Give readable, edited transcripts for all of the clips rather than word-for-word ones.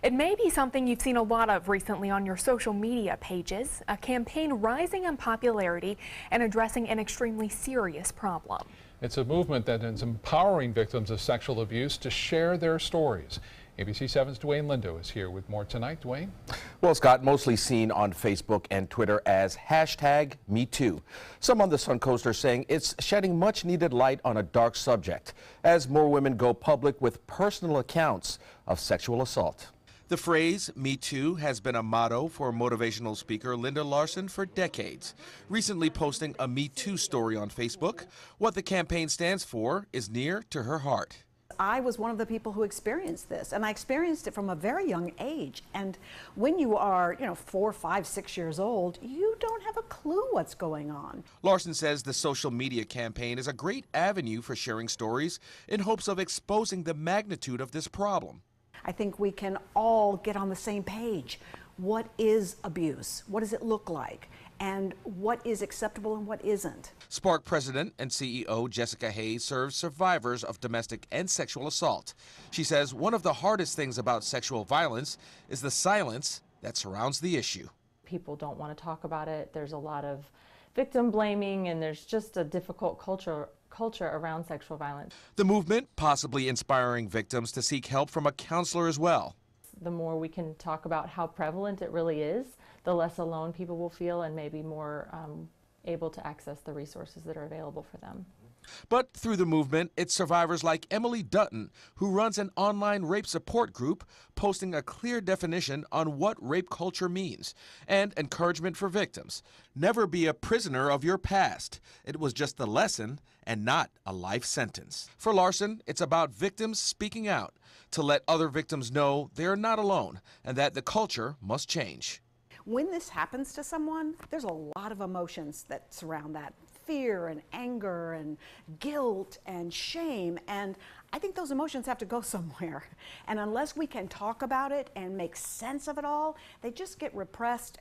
It may be something you've seen a lot of recently on your social media pages, a campaign rising in popularity and addressing an extremely serious problem. It's a movement that is empowering victims of sexual abuse to share their stories. ABC 7's Dwayne Lindo is here with more tonight. Dwayne? Well, Scott, mostly seen on Facebook and Twitter as #MeToo. Some on the Suncoast are saying it's shedding much needed light on a dark subject as more women go public with personal accounts of sexual assault. The phrase Me Too has been a motto for motivational speaker Linda Larson for decades. Recently posting a Me Too story on Facebook, what the campaign stands for is near to her heart. I was one of the people who experienced this, and I experienced it from a very young age. And when you are, 4, 5, 6 years old, you don't have a clue what's going on. Larson says the social media campaign is a great avenue for sharing stories in hopes of exposing the magnitude of this problem. I think we can all get on the same page. What is abuse? What does it look like? And what is acceptable and what isn't? Spark President and CEO Jessica Hayes serves survivors of domestic and sexual assault. She says one of the hardest things about sexual violence is the silence that surrounds the issue. People don't want to talk about it. There's a lot of victim blaming, and there's just a difficult culture around sexual violence. The movement possibly inspiring victims to seek help from a counselor as well. The more we can talk about how prevalent it really is, the less alone people will feel and maybe more able to access the resources that are available for them. But through the movement, it's survivors like Emily Dutton, who runs an online rape support group, posting a clear definition on what rape culture means and encouragement for victims. Never be a prisoner of your past. It was just a lesson and not a life sentence. For Larson, it's about victims speaking out to let other victims know they are not alone and that the culture must change. When this happens to someone, there's a lot of emotions that surround that. Fear and anger and guilt and shame, and I think those emotions have to go somewhere. And unless we can talk about it and make sense of it all, they just get repressed.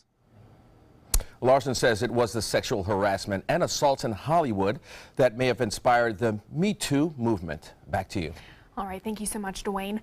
Larson says it was the sexual harassment and assaults in Hollywood that may have inspired the Me Too movement. Back to you. All right, thank you so much, Dwayne.